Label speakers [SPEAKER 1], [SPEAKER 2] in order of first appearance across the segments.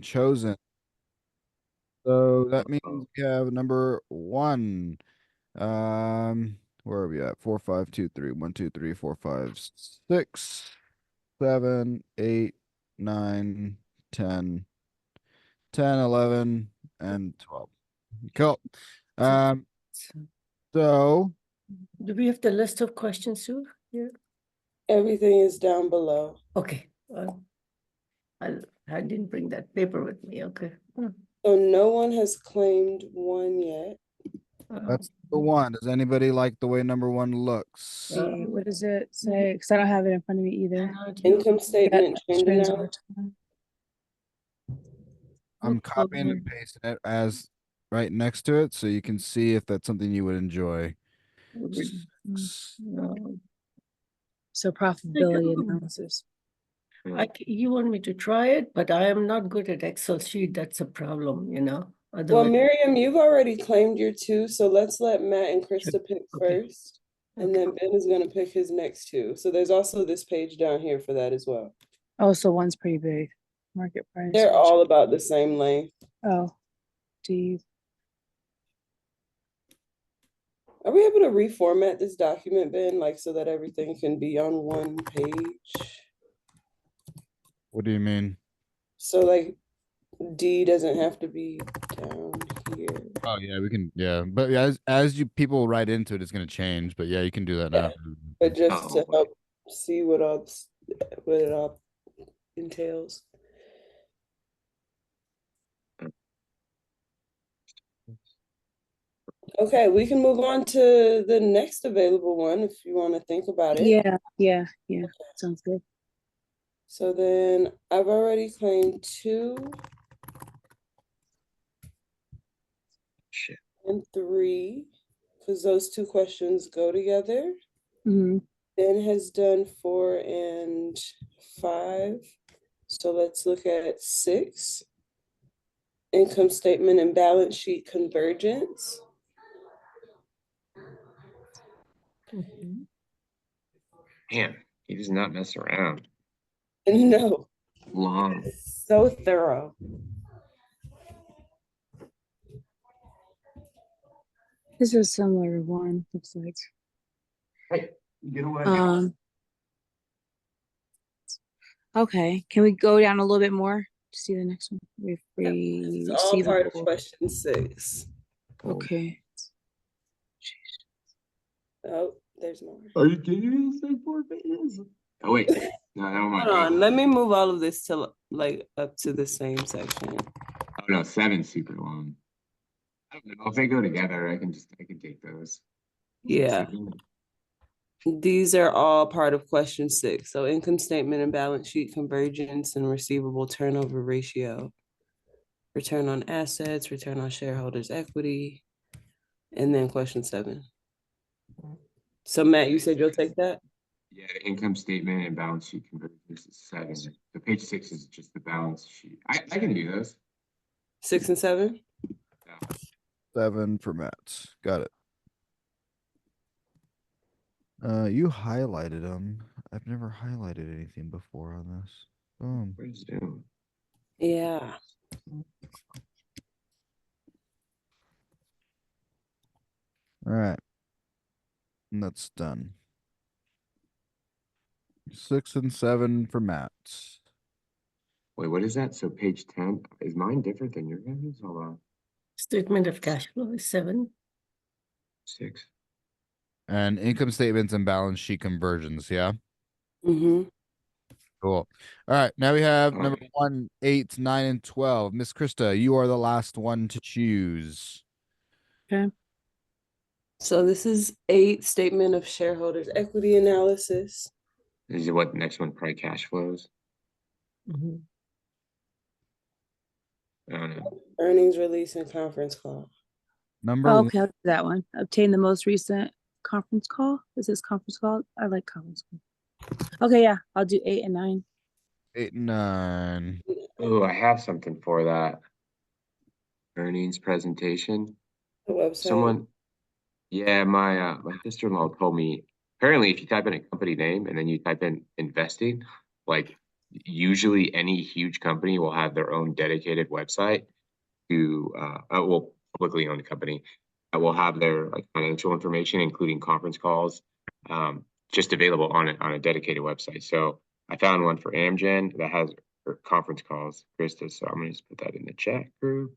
[SPEAKER 1] chosen. So that means we have number one. Where are we at? 4, 5, 2, 3. 1, 2, 3, 4, 5, 6, 7, 8, 9, 10, 10, 11, and 12. Cool. Um, so
[SPEAKER 2] Do we have the list of questions too here?
[SPEAKER 3] Everything is down below.
[SPEAKER 2] Okay. I didn't bring that paper with me. Okay.
[SPEAKER 3] So no one has claimed one yet.
[SPEAKER 1] that's the one. Does anybody like the way number one looks?
[SPEAKER 4] See, what does it say? Because I don't have it in front of me either.
[SPEAKER 3] Income statement trend
[SPEAKER 4] Trends
[SPEAKER 3] analysis.
[SPEAKER 4] over time.
[SPEAKER 1] I'm copying and pasting it as right next to it so you can see if that's something you would enjoy.
[SPEAKER 4] So profitability analysis.
[SPEAKER 2] You want me to try it, but I am not good at Excel sheet. That's a problem,
[SPEAKER 3] Well,
[SPEAKER 2] Otherwise,
[SPEAKER 3] Miriam, you've already claimed your two, so let's let Matt and Krista pick
[SPEAKER 2] okay.
[SPEAKER 3] first. And then Ben is going to pick his next two. So there's also this page down here for that as well.
[SPEAKER 4] Oh, so one's pretty big. Market price.
[SPEAKER 3] They're all about the same length.
[SPEAKER 4] Oh, D.
[SPEAKER 3] Are we able to reformat this document, Ben, like so that everything can be on one page?
[SPEAKER 1] What do you mean?
[SPEAKER 3] So like D doesn't have to be down here.
[SPEAKER 1] Oh yeah, we can. Yeah, but as you people write into it, it's gonna change. But yeah, you can do that now.
[SPEAKER 3] But just to help see what it all entails. Okay, we can move on to the next available one if you want to think about it.
[SPEAKER 4] Yeah. Sounds good.
[SPEAKER 3] So then I've already claimed 2 and 3 because those two questions go together.
[SPEAKER 4] Mm-hmm.
[SPEAKER 3] Ben has done 4 and 5. So let's look at 6. Income statement and balance sheet convergence.
[SPEAKER 5] Man, he does not mess around.
[SPEAKER 3] No.
[SPEAKER 5] Long.
[SPEAKER 3] So thorough.
[SPEAKER 4] This is similar to one, looks like.
[SPEAKER 5] Hey, get away.
[SPEAKER 4] Okay, can we go down a little bit more to see the next one?
[SPEAKER 3] It's all part of question 6.
[SPEAKER 4] Okay.
[SPEAKER 3] Oh, there's more.
[SPEAKER 5] Are you kidding me? It's like 4 pages. Oh wait, no, never mind.
[SPEAKER 3] Hold on, let me move all of this to like up to the same section.
[SPEAKER 5] Oh no, 7's super long. I don't know if they go together. I can take those.
[SPEAKER 3] Yeah. These are all part of question 6. So income statement and balance sheet convergence and receivable turnover ratio, return on assets, return on shareholders' equity, and then question 7. So Matt, you said you'll take that?
[SPEAKER 5] Yeah, the income statement and balance sheet convergence is 7. The page 6 is just the balance sheet. I can do those.
[SPEAKER 3] 6 and 7?
[SPEAKER 5] Yeah.
[SPEAKER 1] 7 for Matt. Got it. You highlighted them. I've never highlighted anything before on this. Boom.
[SPEAKER 5] Where's Zoom?
[SPEAKER 3] Yeah.
[SPEAKER 1] All right. And that's done. 6 and 7 for Matt.
[SPEAKER 5] Wait, what is that? So page 10, is mine different than your guys'? Hold on.
[SPEAKER 2] Statement of cash flow is 7.
[SPEAKER 5] 6.
[SPEAKER 1] And income statements and balance sheet conversions, yeah?
[SPEAKER 3] Mm-hmm.
[SPEAKER 1] Cool. All right, now we have number 1, 8, 9, and 12. Miss Krista, you are the last one to choose.
[SPEAKER 4] Okay.
[SPEAKER 3] So this is 8, statement of shareholders' equity analysis.
[SPEAKER 5] Is it what the next one? Probably cash flows.
[SPEAKER 2] Mhm.
[SPEAKER 5] I don't know.
[SPEAKER 3] Earnings release and conference call.
[SPEAKER 1] Number
[SPEAKER 4] Oh, okay, I'll do that one. Obtain the most recent conference call. Is this conference call? I like conference call. Okay, yeah, I'll do 8 and 9.
[SPEAKER 1] 8 and 9.
[SPEAKER 5] Oh, I have something for that. Earnings presentation.
[SPEAKER 3] The website.
[SPEAKER 5] Someone, yeah, my sister-in-law told me apparently if you type in a company name and then you type in investing, like usually any huge company will have their own dedicated website to, well, publicly owned company that will have their like financial information, including conference calls, just available on a dedicated website. So I found one for Amgen that has her conference calls, Krista. So I'm gonna just put that in the chat group.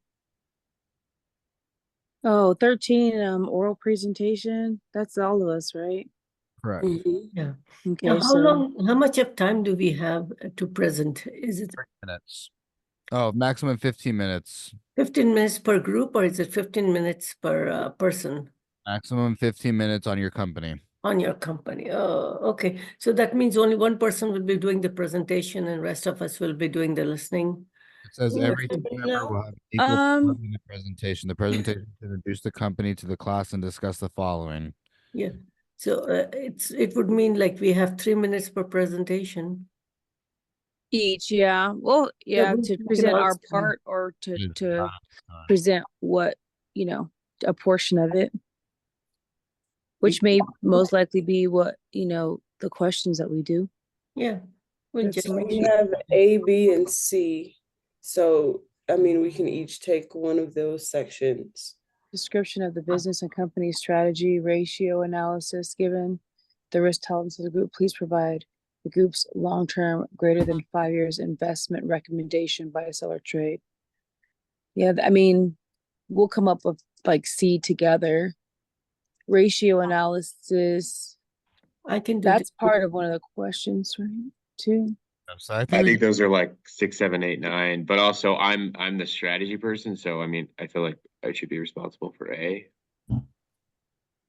[SPEAKER 4] Oh, 13, oral presentation. That's all of us, right?
[SPEAKER 1] Correct.
[SPEAKER 3] Mhm.
[SPEAKER 2] Yeah.
[SPEAKER 4] Okay,
[SPEAKER 2] Now,
[SPEAKER 4] so
[SPEAKER 2] how much of time do we have to present? Is it
[SPEAKER 1] minutes. Oh, maximum 15 minutes.
[SPEAKER 2] 15 minutes per group or is it 15 minutes per person
[SPEAKER 1] Maximum 15 minutes on your company.
[SPEAKER 2] on your company? Oh, okay. So that means only one person will be doing the presentation and rest of us will be doing the listening.
[SPEAKER 1] It says
[SPEAKER 2] Yeah.
[SPEAKER 1] every team member will have equal
[SPEAKER 4] um
[SPEAKER 1] part in the presentation. The presentation introduce the company to the class and discuss the following.
[SPEAKER 2] Yeah. So it would mean like we have 3 minutes per presentation.
[SPEAKER 4] each, yeah. Well,
[SPEAKER 2] Yeah,
[SPEAKER 4] yeah, to
[SPEAKER 2] we can
[SPEAKER 4] present our
[SPEAKER 2] also,
[SPEAKER 4] part or to
[SPEAKER 1] Is
[SPEAKER 4] to
[SPEAKER 1] not, uh,
[SPEAKER 4] present what, you know, a portion of it, which may most likely be what, the questions that we do.
[SPEAKER 2] yeah, we'll
[SPEAKER 3] And
[SPEAKER 2] just
[SPEAKER 3] so
[SPEAKER 2] make
[SPEAKER 3] we
[SPEAKER 2] sure.
[SPEAKER 3] have A, B, and C. So, I mean, we can each take one of those sections.
[SPEAKER 4] Description of the business and company strategy, ratio analysis given, the risk tolerance of the group. Please provide the group's long-term greater than 5 years investment recommendation by a seller trade. Yeah, I mean, we'll come up with like C together. Ratio analysis,
[SPEAKER 2] I can do
[SPEAKER 4] that's
[SPEAKER 2] this.
[SPEAKER 4] part of one of the questions, right? Too.
[SPEAKER 1] So I
[SPEAKER 5] I
[SPEAKER 1] think
[SPEAKER 5] think those are like 6, 7, 8, 9. But also, I'm the strategy person, so I mean, I feel like I should be responsible for A.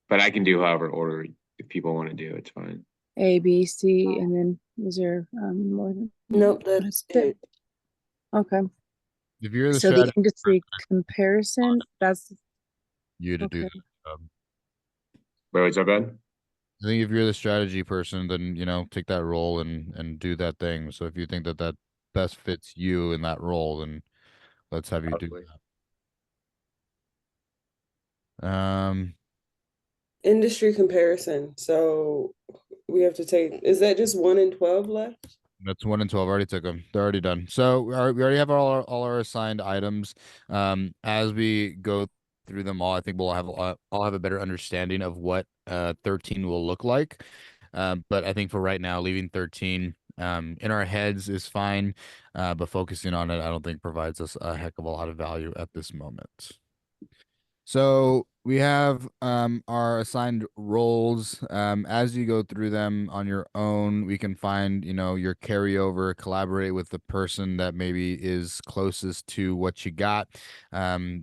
[SPEAKER 5] But I can do however order if people want to do. It's fine.
[SPEAKER 4] A, B, C, and then is there more than
[SPEAKER 3] Nope, that's it.
[SPEAKER 4] Okay.
[SPEAKER 1] if you're the
[SPEAKER 4] So the
[SPEAKER 1] strategy,
[SPEAKER 4] industry comparison, that's
[SPEAKER 1] you to do
[SPEAKER 4] okay.
[SPEAKER 1] that.
[SPEAKER 5] Wait, what's up, Ben?
[SPEAKER 1] I think if you're the strategy person, then take that role and do that thing. So if you think that that best fits you in that role, then let's have you do
[SPEAKER 5] Probably.
[SPEAKER 1] that.
[SPEAKER 3] Industry comparison. So we have to take, is that just 1 and 12 left?
[SPEAKER 1] That's 1 and 12. Already took them. They're already done. So we already have all our assigned items. As we go through them all, I think I'll have a better understanding of what 13 will look like. But I think for right now, leaving 13 in our heads is fine. But focusing on it, I don't think provides us a heck of a lot of value at this moment. So we have our assigned roles. As you go through them on your own, we can find, your carryover, collaborate with the person that maybe is closest to what you got.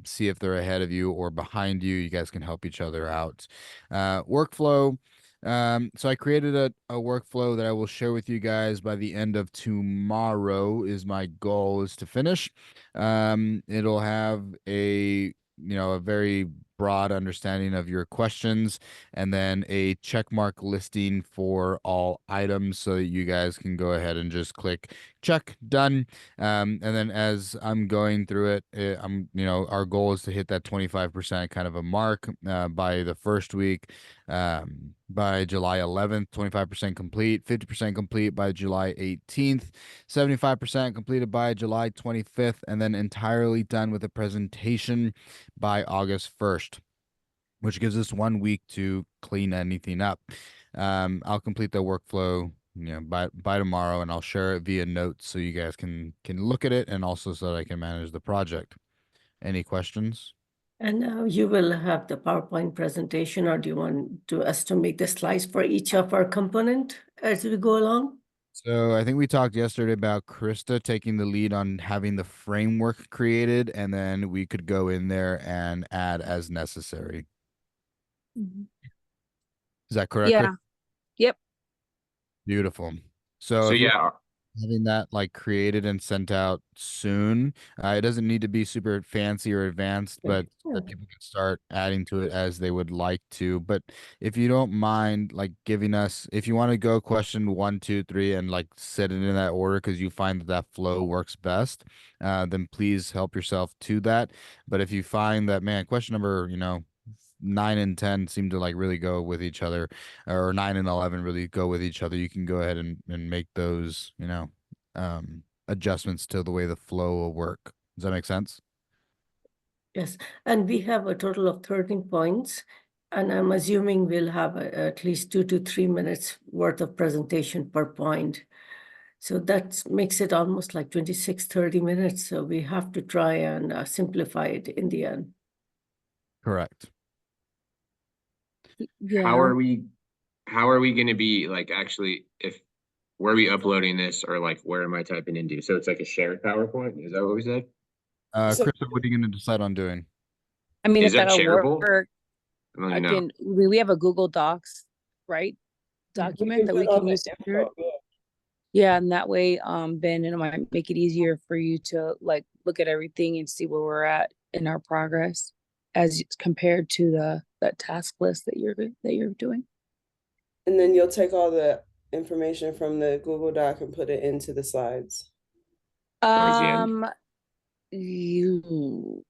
[SPEAKER 1] See if they're ahead of you or behind you. You guys can help each other out. Workflow. So I created a workflow that I will share with you guys by the end of tomorrow is my goal is to finish. It'll have a very broad understanding of your questions and then a check mark listing for all items so that you guys can go ahead and just click check done. And then as I'm going through it, our goal is to hit that 25% kind of a mark by the first week. By July 11th, 25% complete, 50% complete by July 18th, 75% completed by July 25th, and then entirely done with a presentation by August 1st, which gives us 1 week to clean anything up. I'll complete the workflow by tomorrow, and I'll share it via notes so you guys can look at it and also so that I can manage the project. Any questions?
[SPEAKER 2] And now you will have the PowerPoint presentation, or do you want us to make the slides for each of our component as we go along?
[SPEAKER 1] So I think we talked yesterday about Krista taking the lead on having the framework created, and then we could go in there and add as necessary.
[SPEAKER 4] Mhm.
[SPEAKER 1] Is that correct, Chris?
[SPEAKER 4] Yeah. Yep.
[SPEAKER 1] Beautiful. So
[SPEAKER 5] So
[SPEAKER 1] if you're
[SPEAKER 5] yeah,
[SPEAKER 1] having that like created and sent out soon, it doesn't need to be super fancy or advanced, but so that people can start adding to it as they would like to. But if you don't mind, like giving us, if you want to go question 1, 2, 3, and like set it in that order because you find that that flow works best, then please help yourself to that. But if you find that, man, question number, 9 and 10 seem to like really go with each other, or 9 and 11 really go with each other, you can go ahead and make those, adjustments to the way the flow will work. Does that make sense?
[SPEAKER 2] Yes, and we have a total of 13 points, and I'm assuming we'll have at least 2 to 3 minutes worth of presentation per point. So that makes it almost like 26, 30 minutes. So we have to try and simplify it in the end.
[SPEAKER 1] Correct.
[SPEAKER 5] How
[SPEAKER 4] Yeah.
[SPEAKER 5] are we gonna be like actually if where are we uploading this or like where am I typing into? So it's like a shared PowerPoint? Is that what we said?
[SPEAKER 3] So-
[SPEAKER 1] Krista, what are you going to decide on doing?
[SPEAKER 4] I mean,
[SPEAKER 5] Is
[SPEAKER 4] if
[SPEAKER 5] that
[SPEAKER 4] that'll
[SPEAKER 5] shareable?
[SPEAKER 4] work,
[SPEAKER 5] I don't
[SPEAKER 4] I
[SPEAKER 5] even know.
[SPEAKER 4] can, we have a Google Docs, right? Document that we
[SPEAKER 3] put all
[SPEAKER 4] can
[SPEAKER 3] the
[SPEAKER 4] use to share it.
[SPEAKER 3] info, yeah.
[SPEAKER 4] Yeah, and that way, Ben, it might make it easier for you to like look at everything and see where we're at in our progress as compared to that task list that you're doing.
[SPEAKER 3] And then you'll take all the information from the Google Doc and put it into the slides.
[SPEAKER 5] Towards the end.
[SPEAKER 4] You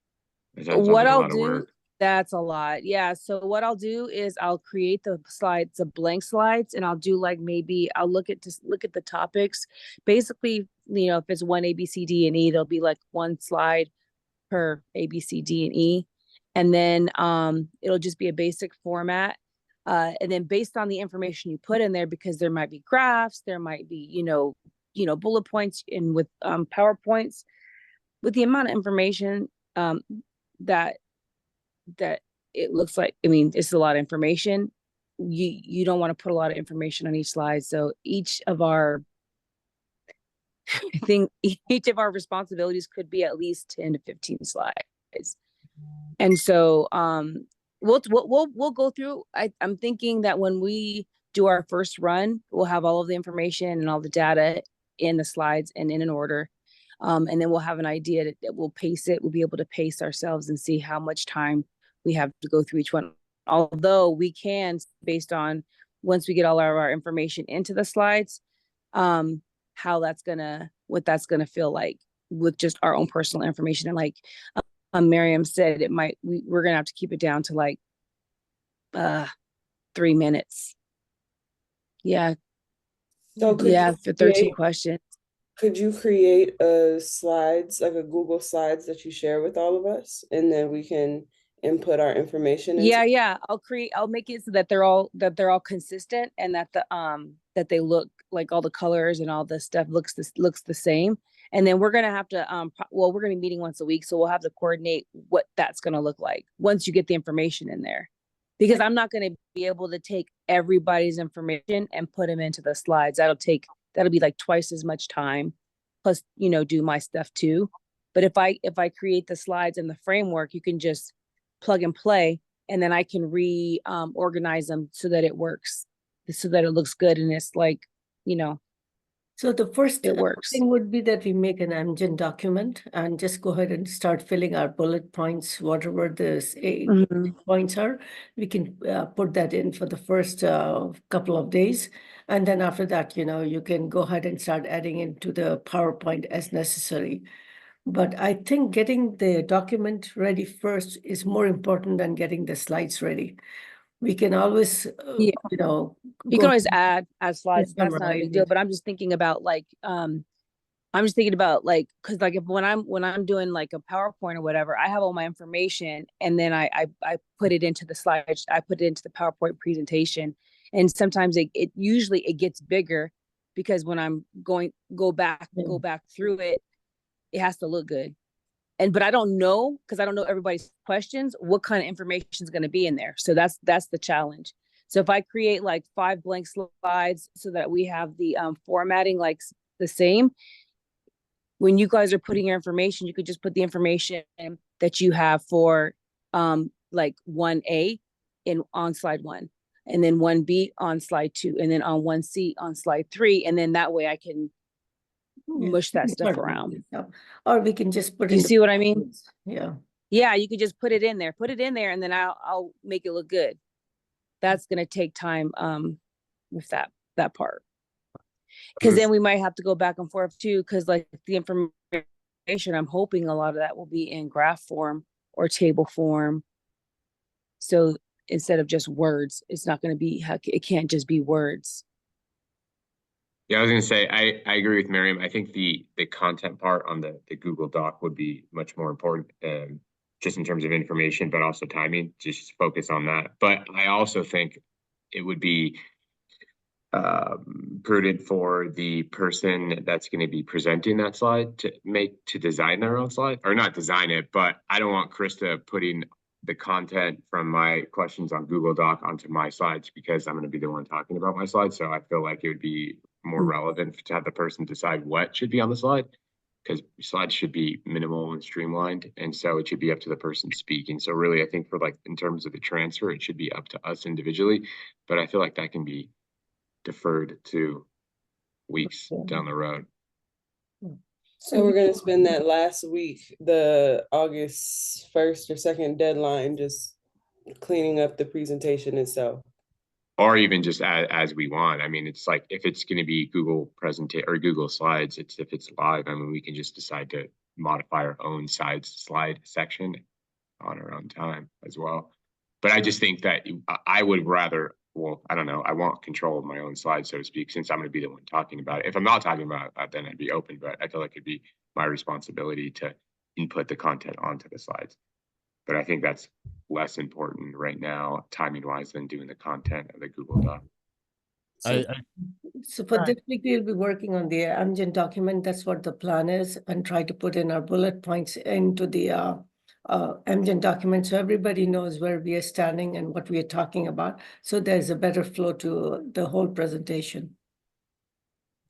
[SPEAKER 5] That sounds
[SPEAKER 4] what
[SPEAKER 5] like a
[SPEAKER 4] I'll
[SPEAKER 5] lot of
[SPEAKER 4] do,
[SPEAKER 5] work.
[SPEAKER 4] that's a lot. Yeah. So what I'll do is I'll create the slides, the blank slides, and I'll do like maybe I'll look at the topics. Basically, if it's one A, B, C, D, and E, there'll be like one slide per A, B, C, D, and E. And then it'll just be a basic format. And then based on the information you put in there, because there might be graphs, there might be, bullet points and with PowerPoints, with the amount of information that it looks like, I mean, it's a lot of information. You don't want to put a lot of information on each slide. So each of our responsibilities could be at least 10 to 15 slides. And so we'll go through. I'm thinking that when we do our first run, we'll have all of the information and all the data in the slides and in an order. And then we'll have an idea that we'll pace it. We'll be able to pace ourselves and see how much time we have to go through each one. Although we can, based on once we get all of our information into the slides, what that's gonna feel like with just our own personal information. And like Miriam said, we're gonna have to keep it down to like 3 minutes. Yeah.
[SPEAKER 3] So
[SPEAKER 4] For 13 questions.
[SPEAKER 3] could you create slides, like a Google Slides that you share with all of us, and then we can input our information into?
[SPEAKER 4] Yeah. I'll make it so that they're all consistent, and that that they look like all the colors and all the stuff looks the same. And then we're gonna have to we're gonna be meeting once a week, so we'll have to coordinate what that's gonna look like once you get the information in there. Because I'm not gonna be able to take everybody's information and put them into the slides. That'll be like twice as much time, plus do my stuff too. But if I create the slides and the framework, you can just plug and play, and then I can organize them so that it works, so that it looks good, and it's like,
[SPEAKER 2] So the first
[SPEAKER 4] it works.
[SPEAKER 2] thing would be that we make an amgen document and just go ahead and start filling our bullet points, whatever the points are. We can put that in for the first couple of days. And then after that, you can go ahead and start adding into the PowerPoint as necessary. But I think getting the document ready first is more important than getting the slides ready. We can always,
[SPEAKER 4] Yeah. You can always add slides. That's not a big deal. But I'm just thinking about like, because like if when I'm doing like a PowerPoint or whatever, I have all my information, and then I put it into the slides. I put it into the PowerPoint presentation, and sometimes it usually gets bigger, because when I'm go back through it, it has to look good. But I don't know, because I don't know everybody's questions, what kind of information is going to be in there. So that's the challenge. So if I create like 5 blank slides so that we have the formatting like the same, when you guys are putting your information, you could just put the information that you have for like 1A on slide 1, and then 1B on slide 2, and then on 1C on slide 3, and then that way I can mush that stuff around.
[SPEAKER 2] Or we can just put
[SPEAKER 4] it. You see what I mean?
[SPEAKER 2] Yeah.
[SPEAKER 4] Yeah, you could just put it in there, and then I'll make it look good. That's gonna take time with that part. Because then we might have to go back and forth too, because like the information, I'm hoping a lot of that will be in graph form or table form. So instead of just words, it's not going to be, it can't just be words.
[SPEAKER 5] Yeah, I was gonna say I agree with Miriam. I think the content part on the Google Doc would be much more important, just in terms of information, but also timing. Just focus on that. But I also think it would be prudent for the person that's going to be presenting that slide to design their own slide, or not design it, but I don't want Krista putting the content from my questions on Google Doc onto my slides, because I'm going to be the one talking about my slides. So I feel like it would be more relevant to have the person decide what should be on the slide, because slides should be minimal and streamlined, and so it should be up to the person speaking. So really, I think for like in terms of the transfer, it should be up to us individually, but I feel like that can be deferred to weeks down the road.
[SPEAKER 3] So we're gonna spend that last week, the August 1st or 2nd deadline, just cleaning up the presentation itself.
[SPEAKER 5] Or even just as we want. I mean, it's like if it's going to be Google presentation or Google Slides, if it's live, I mean, we can just decide to modify our own slide section on our own time as well. But I just think that I would rather, well, I don't know, I want control of my own slides, so to speak, since I'm going to be the one talking about it. If I'm not talking about it, then I'd be open, but I feel like it'd be my responsibility to input the content onto the slides. But I think that's less important right now, timing wise, than doing the content of the Google Doc.
[SPEAKER 2] So for this week, we'll be working on the amgen document. That's what the plan is, and try to put in our bullet points into the amgen document, so everybody knows where we are standing and what we are talking about. So there's a better flow to the whole presentation.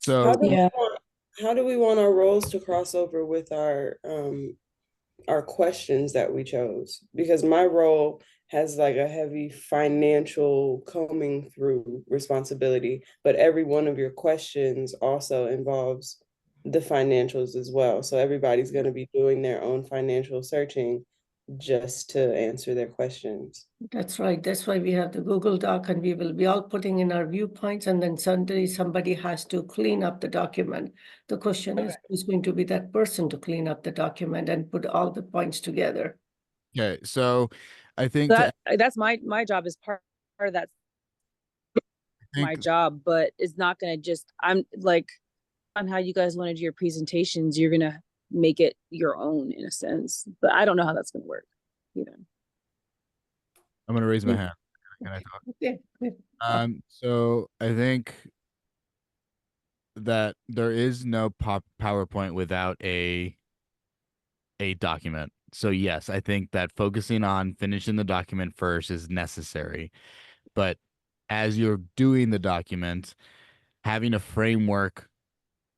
[SPEAKER 1] So
[SPEAKER 3] How do we want our roles to cross over with our questions that we chose? Because my role has like a heavy financial combing through responsibility, but every one of your questions also involves the financials as well. So everybody's going to be doing their own financial searching just to answer their questions.
[SPEAKER 2] That's right. That's why we have the Google Doc, and we will be all putting in our viewpoints, and then suddenly somebody has to clean up the document. The question is, who's going to be that person to clean up the document and put all the points together?
[SPEAKER 1] okay, so I think
[SPEAKER 4] that's my job is part of that. My job, but it's not gonna just, I'm like, on how you guys want to do your presentations, you're gonna make it your own in a sense, but I don't know how that's gonna work either.
[SPEAKER 1] I'm gonna raise my hand. Can I talk?
[SPEAKER 2] Yeah.
[SPEAKER 1] So I think that there is no PowerPoint without a document. So yes, I think that focusing on finishing the document first is necessary. But as you're doing the document, having a framework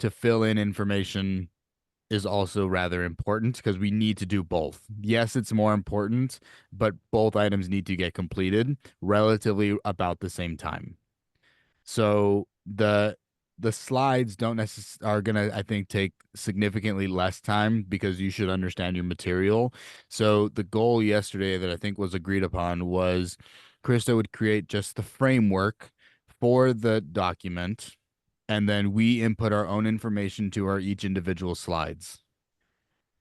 [SPEAKER 1] to fill in information is also rather important, because we need to do both. Yes, it's more important, but both items need to get completed relatively about the same time. So the slides don't necessarily are gonna, I think, take significantly less time, because you should understand your material. So the goal yesterday that I think was agreed upon was Krista would create just the framework for the document, and then we input our own information to our each individual slides.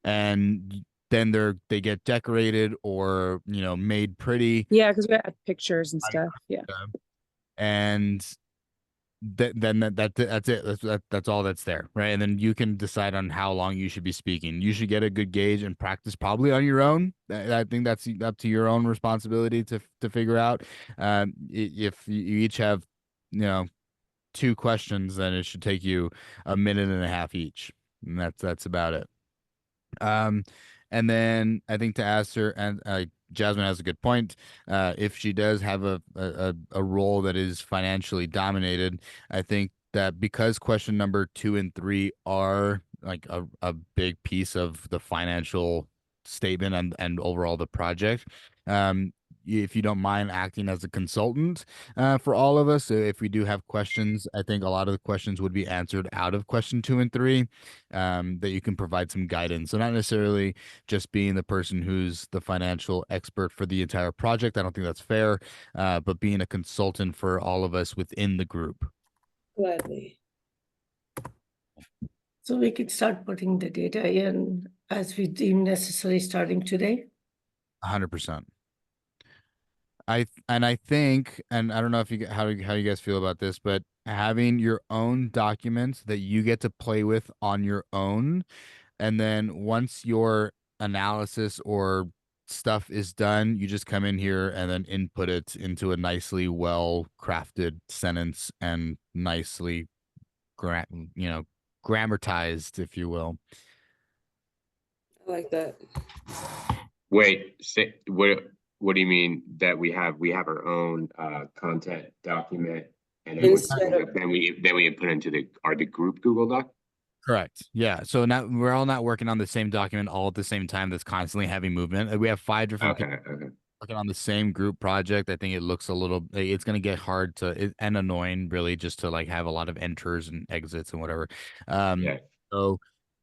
[SPEAKER 1] And then they get decorated or made pretty.
[SPEAKER 4] Yeah, because we have pictures and stuff. Yeah.
[SPEAKER 1] And that's it. That's all that's there, right? And then you can decide on how long you should be speaking. You should get a good gauge and practice probably on your own. I think that's up to your own responsibility to figure out. If you each have, 2 questions, then it should take you a minute and a half each, and that's about it. And then I think to ask her, and Jasmine has a good point. If she does have a role that is financially dominated, I think that because question number 2 and 3 are like a big piece of the financial statement and overall the project, if you don't mind acting as a consultant for all of us. So if we do have questions, I think a lot of the questions would be answered out of question 2 and 3, that you can provide some guidance. So not necessarily just being the person who's the financial expert for the entire project. I don't think that's fair, but being a consultant for all of us within the group.
[SPEAKER 3] Gladly.
[SPEAKER 2] So we could start putting the data in as we deem necessary starting today.
[SPEAKER 1] 100%. I think, and I don't know if you how you guys feel about this, but having your own documents that you get to play with on your own, and then once your analysis or stuff is done, you just come in here and then input it into a nicely well crafted sentence and nicely gra you know grammatized, if you will.
[SPEAKER 3] I like that.
[SPEAKER 5] Wait, say, what do you mean that we have our own content document and then
[SPEAKER 3] Instead of
[SPEAKER 5] we input into the group Google Doc?
[SPEAKER 1] Correct. Yeah. So now we're all not working on the same document all at the same time. That's constantly having movement. We have 5 different
[SPEAKER 5] Okay,
[SPEAKER 1] people
[SPEAKER 5] okay.
[SPEAKER 1] working on the same group project. I think it looks a little, it's going to get hard and annoying really just to like have a lot of enters and exits and whatever.
[SPEAKER 5] Yeah.
[SPEAKER 1] So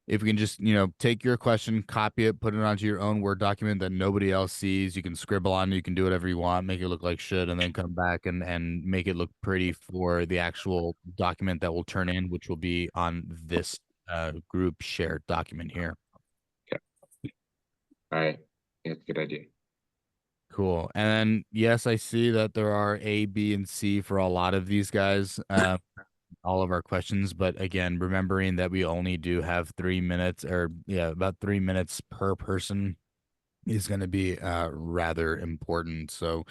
[SPEAKER 1] if we can just, take your question, copy it, put it onto your own Word document that nobody else sees, you can scribble on it, you can do whatever you want, make it look like shit, and then come back and make it look pretty for the actual document that will turn in, which will be on this group shared document here.
[SPEAKER 5] Okay. All right. Yeah, that's a good idea.
[SPEAKER 1] Cool. And then, yes, I see that there are A, B, and C for a lot of these guys, all of our questions. But again, remembering that we only do have 3 minutes, or yeah, about 3 minutes per person is going to be rather important. So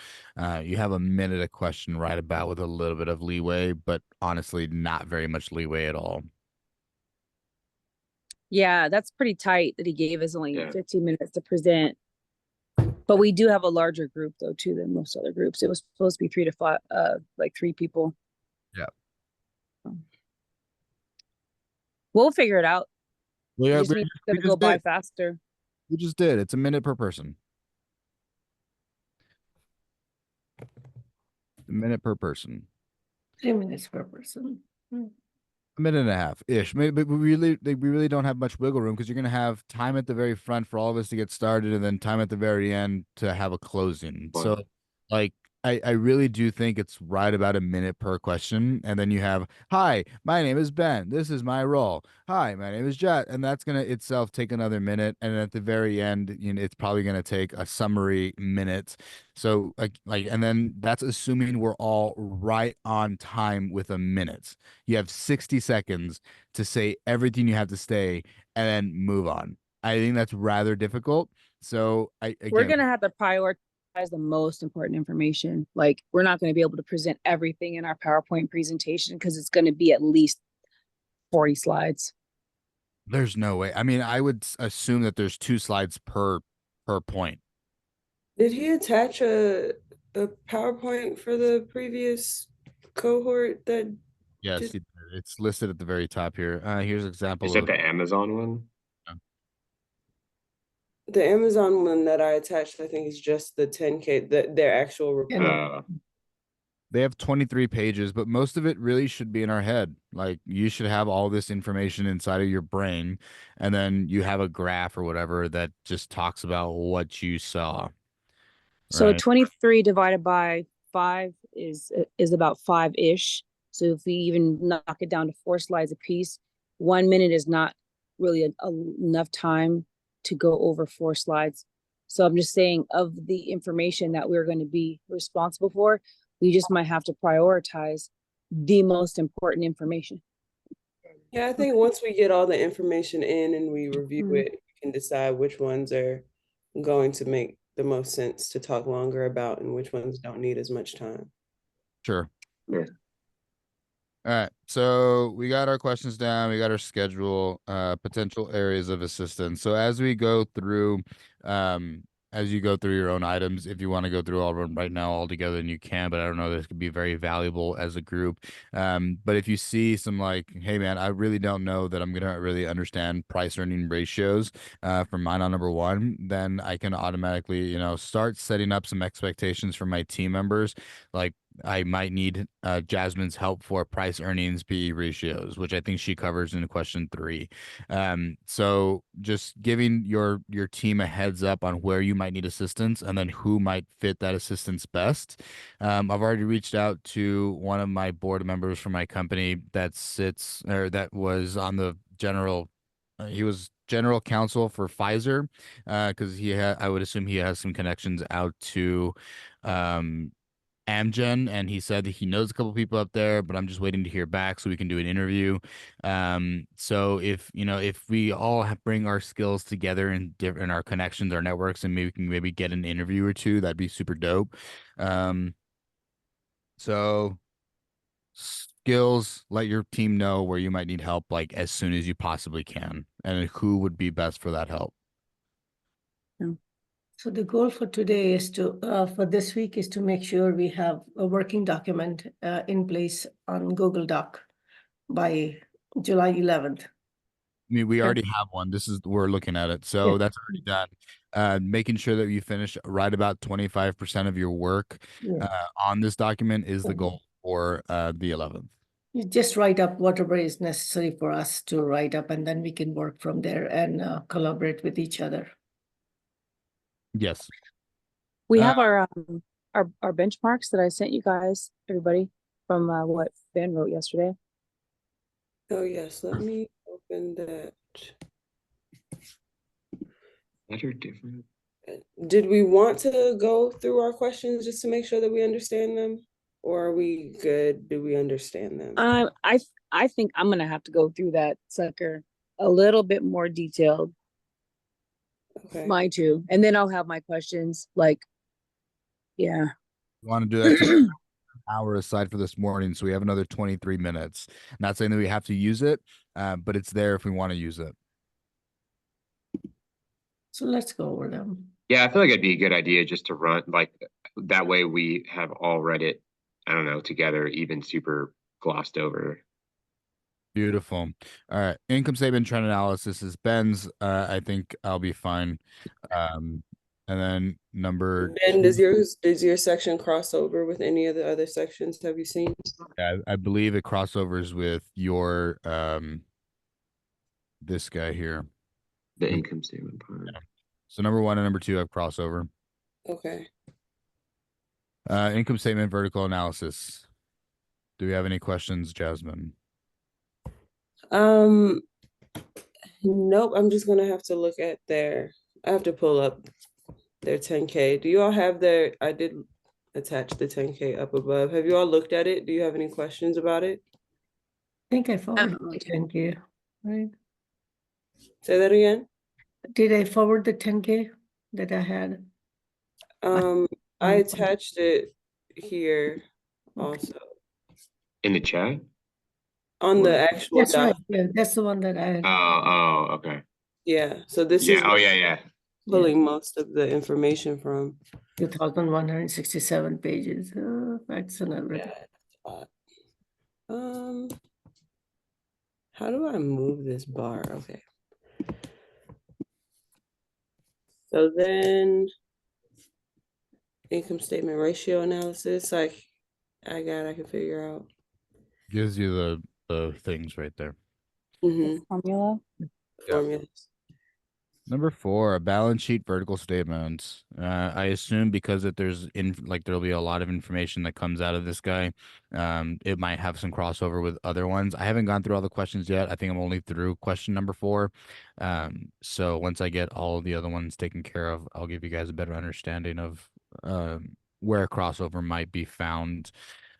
[SPEAKER 1] you have a minute a question right about with a little bit of leeway, but honestly, not very much leeway at all.
[SPEAKER 4] Yeah, that's pretty tight that he gave us only
[SPEAKER 5] Yeah.
[SPEAKER 4] 15 minutes to present. But we do have a larger group though too than most other groups. It was supposed to be 3 to 5, like 3 people.
[SPEAKER 1] Yeah.
[SPEAKER 4] We'll figure it out.
[SPEAKER 1] We,
[SPEAKER 4] We
[SPEAKER 1] we,
[SPEAKER 4] just need
[SPEAKER 1] we
[SPEAKER 4] to go
[SPEAKER 1] just
[SPEAKER 4] by
[SPEAKER 1] did.
[SPEAKER 4] faster.
[SPEAKER 1] We just did. It's a minute per person. A minute per person.
[SPEAKER 2] 3 minutes per person.
[SPEAKER 1] A minute and a half ish. Maybe we really don't have much wiggle room because you're gonna have time at the very front for all of us to get started, and then time at the very end to have a closing.
[SPEAKER 5] Fine.
[SPEAKER 1] So, like, I really do think it's right about a minute per question, and then you have, "Hi, my name is Ben. This is my role. Hi, my name is Jet," and that's gonna itself take another minute, and at the very end, it's probably gonna take a summary minute. So, and then that's assuming we're all right on time with a minute. You have 60 seconds to say everything you have to say and then move on. I think that's rather difficult. So
[SPEAKER 4] We're
[SPEAKER 1] again,
[SPEAKER 4] gonna have to prioritize the most important information. Like we're not going to be able to present everything in our PowerPoint presentation because it's going to be at least 40 slides.
[SPEAKER 1] there's no way. I mean, I would assume that there's 2 slides per point.
[SPEAKER 3] Did he attach a PowerPoint for the previous cohort that
[SPEAKER 1] Yes,
[SPEAKER 3] did
[SPEAKER 1] it's listed at the very top here. Here's an example
[SPEAKER 5] Is that
[SPEAKER 1] of
[SPEAKER 5] the Amazon one?
[SPEAKER 3] the Amazon one that I attached? I think is just the 10K, their actual report.
[SPEAKER 5] Uh,
[SPEAKER 1] they have 23 pages, but most of it really should be in our head. Like you should have all this information inside of your brain, and then you have a graph or whatever that just talks about what you saw.
[SPEAKER 4] So
[SPEAKER 1] Right.
[SPEAKER 4] 23 divided by 5 is about 5-ish. So if we even knock it down to 4 slides a piece, 1 minute is not really enough time to go over 4 slides. So I'm just saying of the information that we're going to be responsible for, we just might have to prioritize the most important information.
[SPEAKER 3] Yeah, I think once we get all the information in and we review
[SPEAKER 4] Mhm.
[SPEAKER 3] it, we can decide which ones are going to make the most sense to talk longer about and which ones don't need as much time.
[SPEAKER 1] Sure.
[SPEAKER 5] yeah.
[SPEAKER 1] All right. So we got our questions down, we got our schedule, potential areas of assistance. So as you go through your own items, if you want to go through all of them right now all together, then you can, but I don't know, this could be very valuable as a group. But if you see some like, hey man, I really don't know that I'm gonna really understand price earning ratios for mine on number one, then I can automatically, start setting up some expectations for my team members. Like I might need Jasmine's help for price earnings PE ratios, which I think she covers in question 3. So just giving your team a heads up on where you might need assistance and then who might fit that assistance best. I've already reached out to one of my board members from my company that was on the he was general counsel for Pfizer, because I would assume he has some connections out to Amgen, and he said that he knows a couple people up there, but I'm just waiting to hear back so we can do an interview. So if if we all bring our skills together and different our connections, our networks, and maybe we can maybe get an interview or two, that'd be super dope. Um, so skills, let your team know where you might need help, like as soon as you possibly can, and who would be best for that help.
[SPEAKER 2] So the goal for today is to, for this week, is to make sure we have a working document in place on Google Doc by July 11th.
[SPEAKER 1] I mean, we already have one. We're looking at it. So
[SPEAKER 2] Yeah.
[SPEAKER 1] that's already done. Making sure that you finish right about 25% of your work
[SPEAKER 2] Yeah.
[SPEAKER 1] on this document is the
[SPEAKER 2] Mhm.
[SPEAKER 1] goal for the 11th.
[SPEAKER 2] You just write up whatever is necessary for us to write up, and then we can work from there and collaborate with each other.
[SPEAKER 1] Yes.
[SPEAKER 4] We have our benchmarks that I sent you guys, everybody, from what Ben wrote yesterday.
[SPEAKER 3] Oh, yes, let me open that.
[SPEAKER 5] That are different.
[SPEAKER 3] Did we want to go through our questions just to make sure that we understand them? Or are we good? Do we understand them?
[SPEAKER 4] I think I'm gonna have to go through that sucker a little bit more detailed.
[SPEAKER 3] Okay.
[SPEAKER 4] Mine too, and then I'll have my questions. Like, yeah.
[SPEAKER 1] You want to do that to an hour aside for this morning, so we have another 23 minutes. Not saying that we have to use it, but it's there if we want to use it.
[SPEAKER 2] So let's go over them.
[SPEAKER 5] Yeah, I feel like it'd be a good idea just to run like that way we have all read it, I don't know, together, even super glossed over.
[SPEAKER 1] Beautiful. All right. Income statement trend analysis is Ben's. I think I'll be fine. And then number
[SPEAKER 3] Ben,
[SPEAKER 1] two,
[SPEAKER 3] does your section cross over with any of the other sections? Have you seen?
[SPEAKER 1] I believe it crossovers with your this guy here.
[SPEAKER 5] The income statement part.
[SPEAKER 1] Yeah. So number one and number two have crossover.
[SPEAKER 3] Okay.
[SPEAKER 1] Income statement vertical analysis. Do we have any questions, Jasmine?
[SPEAKER 3] Nope, I'm just gonna have to look at I have to pull up their 10K. Do you all have I did attach the 10K up above. Have you all looked at it? Do you have any questions about it?
[SPEAKER 2] I think I forwarded the 10K, right?
[SPEAKER 3] Say that again.
[SPEAKER 2] Did I forward the 10K that I had?
[SPEAKER 3] I attached it here also
[SPEAKER 5] In the chat?
[SPEAKER 3] on the actual
[SPEAKER 2] That's right.
[SPEAKER 3] doc.
[SPEAKER 2] Yeah, that's the one that I had.
[SPEAKER 5] Oh, okay.
[SPEAKER 3] Yeah, so this
[SPEAKER 5] Yeah,
[SPEAKER 3] is
[SPEAKER 5] oh
[SPEAKER 3] what
[SPEAKER 5] yeah.
[SPEAKER 3] pulling most of the information from.
[SPEAKER 2] 2,167 pages. Facts and everything.
[SPEAKER 3] How do I move this bar? Okay. So then income statement ratio analysis, I can figure out.
[SPEAKER 1] Gives you the things right there.
[SPEAKER 4] Formula.
[SPEAKER 3] Formulas.
[SPEAKER 1] Number four, a balance sheet vertical statement. I assume because that there'll be a lot of information that comes out of this guy. It might have some crossover with other ones. I haven't gone through all the questions yet. I think I'm only through question number four. So once I get all the other ones taken care of, I'll give you guys a better understanding of where a crossover might be found.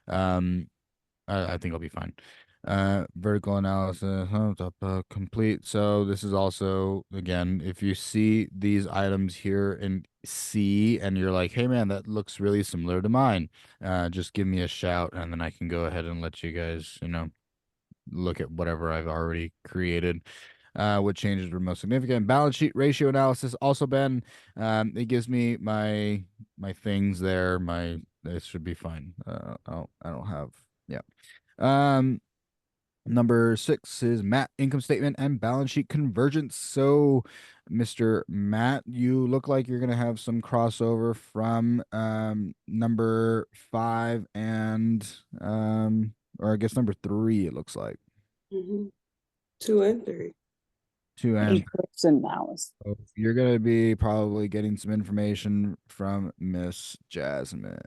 [SPEAKER 1] I think I'll be fine. Vertical analysis, complete. So this is also, again, if you see these items here in C and you're like, hey man, that looks really similar to mine, just give me a shout and then I can go ahead and let you guys, look at whatever I've already created. What changes were most significant? Balance sheet ratio analysis also been. It gives me my things there. This should be fine. I don't have. Yeah. Um, Number six is Matt, income statement and balance sheet convergence. So, Mr. Matt, you look like you're gonna have some crossover from number five and or I guess number three, it looks like.
[SPEAKER 3] 2 and 3.
[SPEAKER 1] Two and
[SPEAKER 4] Analysis.
[SPEAKER 1] so you're gonna be probably getting some information from Miss Jasmine.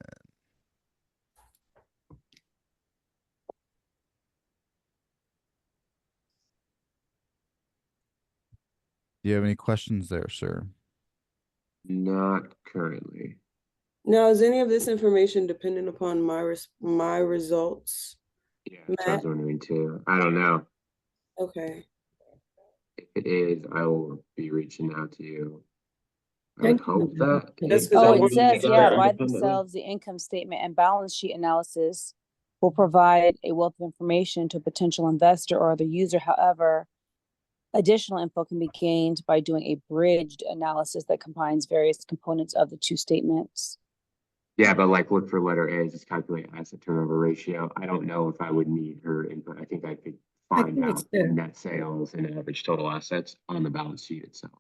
[SPEAKER 1] Do you have any questions there, sir?
[SPEAKER 5] Not currently.
[SPEAKER 3] Now, is any of this information dependent upon my results?
[SPEAKER 5] Yeah, that's what I was
[SPEAKER 3] Matt?
[SPEAKER 5] wondering too. I don't know.
[SPEAKER 3] Okay.
[SPEAKER 5] If it is, I will be reaching out to you. I would
[SPEAKER 2] Thank you,
[SPEAKER 5] hope
[SPEAKER 2] Matt.
[SPEAKER 5] that
[SPEAKER 3] That's
[SPEAKER 5] it
[SPEAKER 3] because
[SPEAKER 4] Oh,
[SPEAKER 3] I
[SPEAKER 4] it
[SPEAKER 3] want
[SPEAKER 5] doesn't
[SPEAKER 3] to
[SPEAKER 5] need
[SPEAKER 3] make
[SPEAKER 4] says,
[SPEAKER 5] to
[SPEAKER 3] sure.
[SPEAKER 4] yeah,
[SPEAKER 5] go
[SPEAKER 4] by
[SPEAKER 5] independently.
[SPEAKER 4] themselves, the income statement and balance sheet analysis will provide a wealth of information to a potential investor or the user. However, additional info can be gained by doing a bridged analysis that combines various components of the two statements.
[SPEAKER 5] Yeah, but like look for letter A, just calculate asset turnover ratio. I don't know if I would need her input. I think I could
[SPEAKER 2] I
[SPEAKER 5] find
[SPEAKER 2] think it's
[SPEAKER 5] out the
[SPEAKER 2] there.
[SPEAKER 5] net sales and average total assets on the balance sheet itself.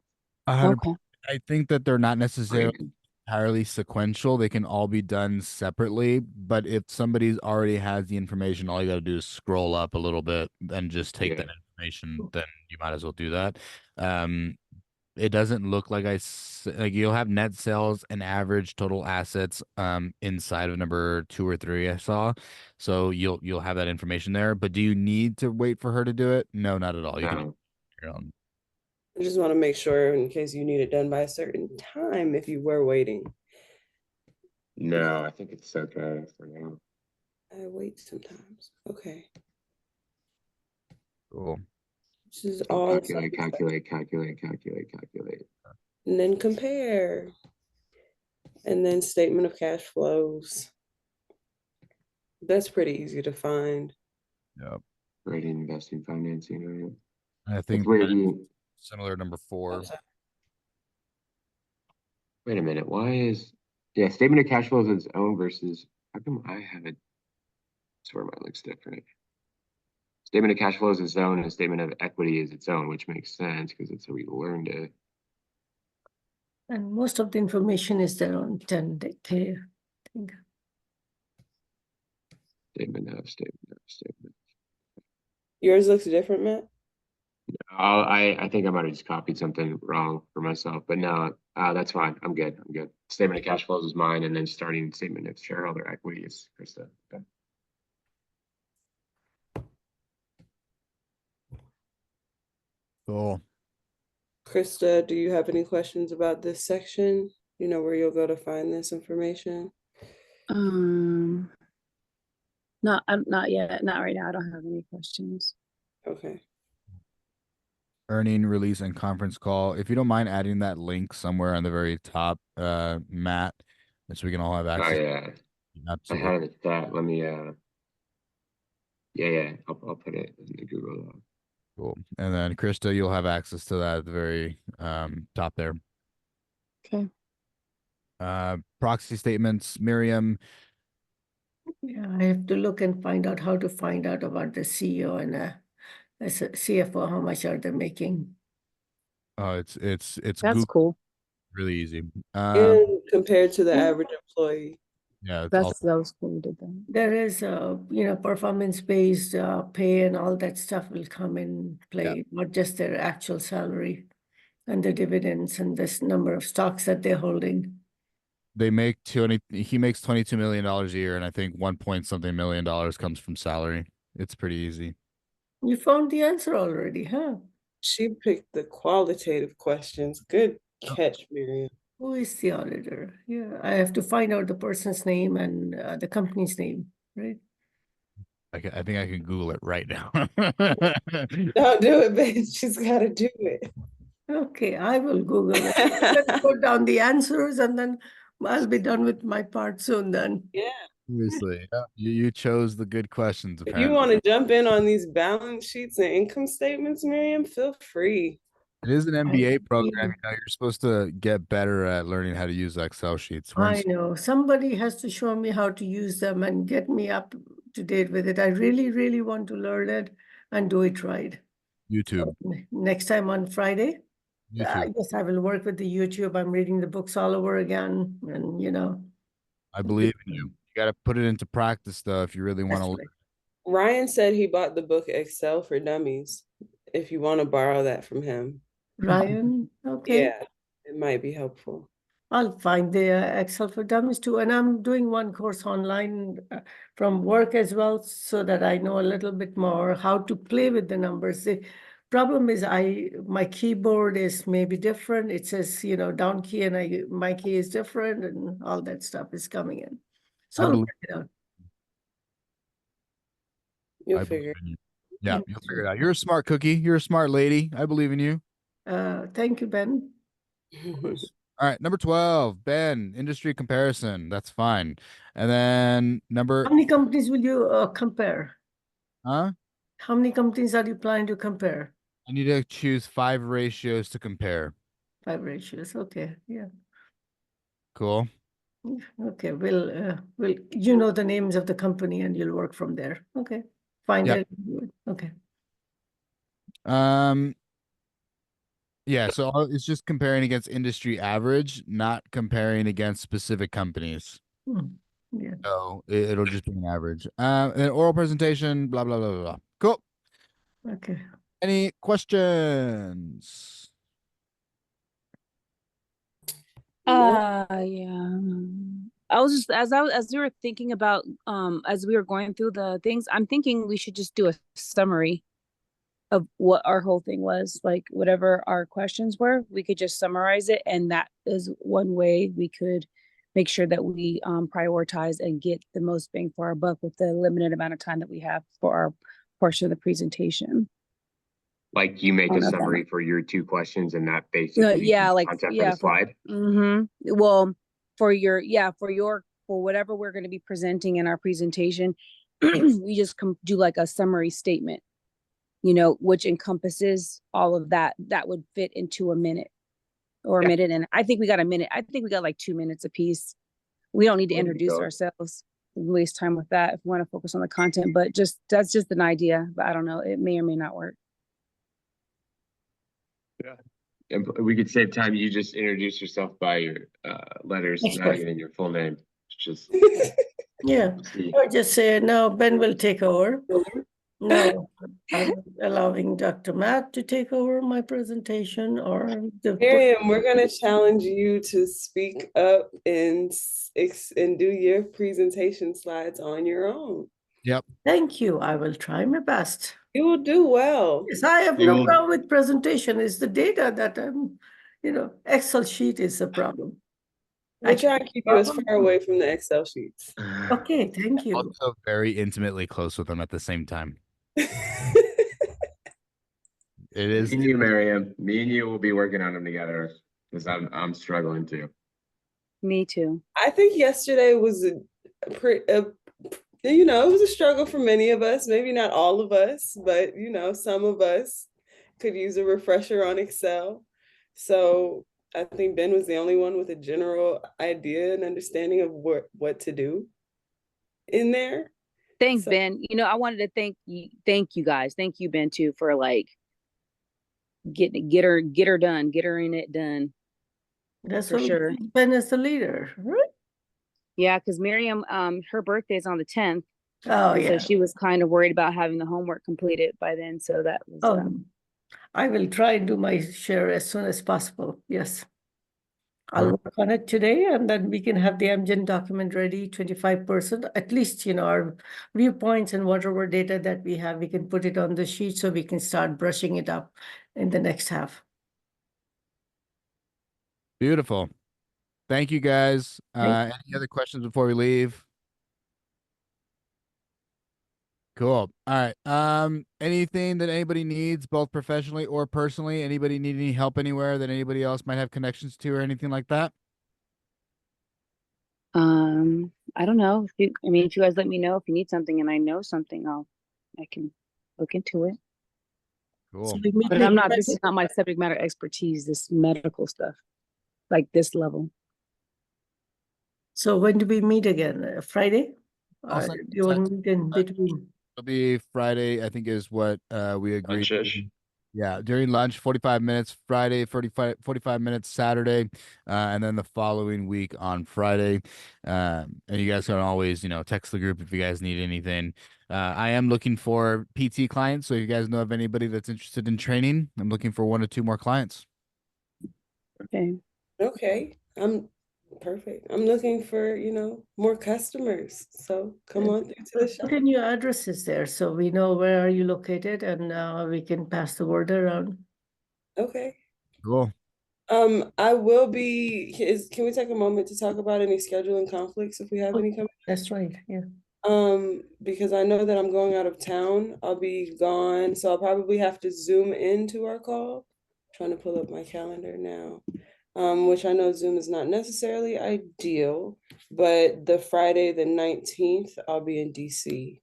[SPEAKER 1] 100%.
[SPEAKER 4] Okay.
[SPEAKER 1] I think that they're not necessarily
[SPEAKER 5] Right?
[SPEAKER 1] entirely sequential. They can all be done separately. But if somebody's already has the information, all you got to do is scroll up a little bit and just take
[SPEAKER 5] Yeah.
[SPEAKER 1] that information. Then you might as well do that. Um, it doesn't look like like you'll have net sales and average total assets inside of number 2 or 3 I saw. So you'll have that information there. But do you need to wait for her to do it? No, not at all. You can do
[SPEAKER 5] No,
[SPEAKER 1] it on your own.
[SPEAKER 3] I just want to make sure in case you need it done by a certain time if you were waiting.
[SPEAKER 5] no, I think it's okay for now.
[SPEAKER 3] I wait sometimes. Okay.
[SPEAKER 1] Cool.
[SPEAKER 3] This is
[SPEAKER 5] So
[SPEAKER 3] all.
[SPEAKER 5] calculate.
[SPEAKER 3] And then compare. And then statement of cash flows. That's pretty easy to find.
[SPEAKER 1] Yep.
[SPEAKER 5] Trading, investing, financing, right?
[SPEAKER 1] I
[SPEAKER 5] It's
[SPEAKER 1] think
[SPEAKER 5] where you,
[SPEAKER 1] similar number 4.
[SPEAKER 5] wait a minute, why is, yeah, statement of cash flows is its own versus, how come I have it? Swear mine looks different. Statement of cash flows is its own and statement of equity is its own, which makes sense because that's how we learned it.
[SPEAKER 2] And most of the information is there on 10K, I think.
[SPEAKER 5] Statement.
[SPEAKER 3] Yours looks different, Matt?
[SPEAKER 5] I think I might have just copied something wrong for myself, but no, that's fine. I'm good. Statement of cash flows is mine, and then starting statement of shareholder equity is Krista. Okay.
[SPEAKER 1] Cool.
[SPEAKER 3] Krista, do you have any questions about this section? You know where you'll go to find this information?
[SPEAKER 4] Not yet. Not right now. I don't have any questions.
[SPEAKER 3] Okay.
[SPEAKER 1] Earning release and conference call. If you don't mind adding that link somewhere on the very top, Matt, so we can all have
[SPEAKER 5] Oh
[SPEAKER 1] access.
[SPEAKER 5] yeah, I
[SPEAKER 1] Absolutely.
[SPEAKER 5] have it that. Let me yeah, I'll put it in the Google Doc.
[SPEAKER 1] Cool. And then Krista, you'll have access to that at the very top there.
[SPEAKER 4] Okay.
[SPEAKER 1] Proxy statements, Miriam.
[SPEAKER 2] Yeah, I have to look and find out how to find out about the CEO and as a CFO, how much are they making?
[SPEAKER 1] It's
[SPEAKER 4] That's
[SPEAKER 1] Google,
[SPEAKER 4] cool.
[SPEAKER 1] really easy.
[SPEAKER 3] And compared to the average employee.
[SPEAKER 1] Yeah, it's
[SPEAKER 4] That was cool. You did that.
[SPEAKER 2] There is performance-based pay and all that stuff will come in play, not just their actual salary and the dividends and this number of stocks that they're holding.
[SPEAKER 1] he makes $22 million a year, and I think 1 point something million comes from salary. It's pretty easy.
[SPEAKER 2] You found the answer already, huh?
[SPEAKER 3] She picked the qualitative questions. Good
[SPEAKER 1] Oh.
[SPEAKER 3] catch, Miriam.
[SPEAKER 2] Who is the auditor? Yeah, I have to find out the person's name and the company's name, right?
[SPEAKER 1] I think I can Google it right now.
[SPEAKER 3] Don't do it, babe. She's got to do it.
[SPEAKER 2] Okay, I will Google it. I'm gonna put down the answers and then I'll be done with my part soon then.
[SPEAKER 3] Yeah.
[SPEAKER 1] Seriously, yeah. You chose the good questions,
[SPEAKER 3] If you
[SPEAKER 1] apparently.
[SPEAKER 3] want to jump in on these balance sheets and income statements, Miriam, feel free.
[SPEAKER 1] It is an MBA program.
[SPEAKER 2] Yeah.
[SPEAKER 1] You're supposed to get better at learning how to use Excel sheets.
[SPEAKER 2] I know. Somebody has to show me how to use them and get me up to date with it. I really, really want to learn it and do it right.
[SPEAKER 1] YouTube.
[SPEAKER 2] So next time on Friday, I
[SPEAKER 1] YouTube.
[SPEAKER 2] guess I will work with the YouTube. I'm reading the books all over again, and
[SPEAKER 1] I believe in you. You got to put it into practice, though, if you really want
[SPEAKER 2] that's
[SPEAKER 1] to.
[SPEAKER 2] right.
[SPEAKER 3] Ryan said he bought the book Excel for Dummies. If you want to borrow that from him.
[SPEAKER 2] Ryan, okay.
[SPEAKER 3] Yeah, it might be helpful.
[SPEAKER 2] I'll find the Excel for Dummies too. And I'm doing one course online from work as well, so that I know a little bit more how to play with the numbers. Problem is my keyboard is maybe different. It says, down key and my key is different and all that stuff is coming in. So
[SPEAKER 1] I
[SPEAKER 2] I'll
[SPEAKER 1] believe
[SPEAKER 2] work it out.
[SPEAKER 3] You'll
[SPEAKER 1] I believe
[SPEAKER 3] figure.
[SPEAKER 1] in you. Yeah,
[SPEAKER 2] Thank
[SPEAKER 1] you'll
[SPEAKER 2] you.
[SPEAKER 1] figure it out. You're a smart cookie. You're a smart lady. I believe in you.
[SPEAKER 2] Thank you, Ben.
[SPEAKER 3] it.
[SPEAKER 1] All right, number 12, Ben, industry comparison. That's fine. And then number,
[SPEAKER 2] How many companies will you compare?
[SPEAKER 1] huh?
[SPEAKER 2] How many companies are you planning to compare?
[SPEAKER 1] I need to choose 5 ratios to compare.
[SPEAKER 2] 5 ratios. Okay. Yeah.
[SPEAKER 1] Cool.
[SPEAKER 2] Okay. We'll you know the names of the company and you'll work from there. Okay. Find
[SPEAKER 1] Yep.
[SPEAKER 2] it. Okay.
[SPEAKER 1] Um, yeah, so it's just comparing against industry average, not comparing against specific companies.
[SPEAKER 2] Yeah.
[SPEAKER 1] So it'll just be an average. And then oral presentation, blah blah blah blah blah. Cool.
[SPEAKER 2] Okay.
[SPEAKER 1] Any questions?
[SPEAKER 4] Yeah. I was just as we were thinking about as we were going through the things, I'm thinking we should just do a summary of what our whole thing was. Like whatever our questions were, we could just summarize it, and that is one way we could make sure that we prioritize and get the most bang for our buck with the limited amount of time that we have for our portion of the presentation.
[SPEAKER 5] Like you make
[SPEAKER 4] I
[SPEAKER 5] a
[SPEAKER 4] don't know if that
[SPEAKER 5] summary for your 2 questions and that basically
[SPEAKER 4] yeah,
[SPEAKER 5] becomes
[SPEAKER 4] like
[SPEAKER 5] content for
[SPEAKER 4] yeah,
[SPEAKER 5] the slide.
[SPEAKER 4] well, for whatever we're going to be presenting in our presentation, we just do like a summary statement, which encompasses all of that. That would fit into a minute or a
[SPEAKER 5] Yeah.
[SPEAKER 4] minute, and I think we got a minute. I think we got like 2 minutes apiece. We don't need to
[SPEAKER 5] Way to
[SPEAKER 4] introduce
[SPEAKER 5] go.
[SPEAKER 4] ourselves, waste time with that if we want to focus on the content. But that's just an idea. But I don't know. It may or may not work.
[SPEAKER 5] And we could save time. You just introduce yourself by your letters,
[SPEAKER 2] Next
[SPEAKER 5] not
[SPEAKER 2] question.
[SPEAKER 5] even your full name. It's just
[SPEAKER 2] Yeah.
[SPEAKER 5] see.
[SPEAKER 2] Or just say, no, Ben will take over. No, I'm allowing Dr. Matt to take over my presentation or
[SPEAKER 3] Miriam, we're gonna challenge you to speak up and do your presentation slides on your own.
[SPEAKER 1] Yep.
[SPEAKER 2] Thank you. I will try my best.
[SPEAKER 3] You will do well.
[SPEAKER 2] Yes, I have
[SPEAKER 5] You
[SPEAKER 2] no
[SPEAKER 5] will-
[SPEAKER 2] problem with presentation. It's the data that Excel sheet is the problem.
[SPEAKER 3] We'll try and keep you as
[SPEAKER 2] Problem?
[SPEAKER 3] far away from the Excel sheets.
[SPEAKER 2] Okay, thank you.
[SPEAKER 1] Also very intimately close with them at the same time. It
[SPEAKER 5] Me
[SPEAKER 1] is
[SPEAKER 5] and you, Miriam. Me and you will be working on them together because I'm struggling too.
[SPEAKER 4] Me too.
[SPEAKER 3] I think yesterday was it was a struggle for many of us, maybe not all of us, but some of us could use a refresher on Excel. So I think Ben was the only one with a general idea and understanding of what to do in there.
[SPEAKER 4] Thanks,
[SPEAKER 3] So-
[SPEAKER 4] Ben. I wanted to thank you guys. Thank you, Ben, too, for like get her done, get her in it done.
[SPEAKER 2] That's
[SPEAKER 4] For
[SPEAKER 2] what
[SPEAKER 4] sure.
[SPEAKER 2] Ben is the leader, right?
[SPEAKER 4] Yeah, because Miriam, her birthday is on the 10th.
[SPEAKER 2] Oh,
[SPEAKER 4] So
[SPEAKER 2] yeah.
[SPEAKER 4] she was kind of worried about having the homework completed by then. So that was
[SPEAKER 2] I will try and do my share as soon as possible. Yes. I'll
[SPEAKER 1] Perfect.
[SPEAKER 2] work on it today and then we can have the amgen document ready, 25%. At least, our viewpoints and whatever data that we have, we can put it on the sheet so we can start brushing it up in the next half.
[SPEAKER 1] beautiful. Thank you guys.
[SPEAKER 2] Thank
[SPEAKER 1] Any other questions before we leave? Cool. All right. Anything that anybody needs, both professionally or personally? Anybody need any help anywhere that anybody else might have connections to or anything like that?
[SPEAKER 4] I don't know. If you guys let me know if you need something and I know something, I can look into it.
[SPEAKER 1] Cool.
[SPEAKER 2] we meet
[SPEAKER 4] But
[SPEAKER 2] next
[SPEAKER 4] this
[SPEAKER 2] Friday.
[SPEAKER 4] is not my subject matter expertise, this medical stuff, like this level.
[SPEAKER 2] So when do we meet again? Friday?
[SPEAKER 1] I'll
[SPEAKER 2] Or
[SPEAKER 1] send
[SPEAKER 2] do you want to meet in
[SPEAKER 1] text.
[SPEAKER 2] between?
[SPEAKER 1] It'll be Friday, I think is what we agreed.
[SPEAKER 5] Lunch-ish.
[SPEAKER 1] Yeah, during lunch, 45 minutes, Friday, 45 minutes, Saturday, and then the following week on Friday. And you guys can always, text the group if you guys need anything. I am looking for PT clients, so if you guys know of anybody that's interested in training, I'm looking for 1 or 2 more clients.
[SPEAKER 4] Okay.
[SPEAKER 3] Okay. Perfect. I'm looking for, more customers. So come on through to the
[SPEAKER 2] Put
[SPEAKER 3] shop.
[SPEAKER 2] in your addresses there so we know where are you located and we can pass the word around.
[SPEAKER 3] Okay.
[SPEAKER 1] Cool.
[SPEAKER 3] I will be, can we take a moment to talk about any scheduling conflicts if we have any coming?
[SPEAKER 2] That's right, yeah.
[SPEAKER 3] Because I know that I'm going out of town. I'll be gone, so I'll probably have to Zoom into our call. Trying to pull up my calendar now. Which I know Zoom is not necessarily ideal, but the Friday the 19th, I'll be in DC.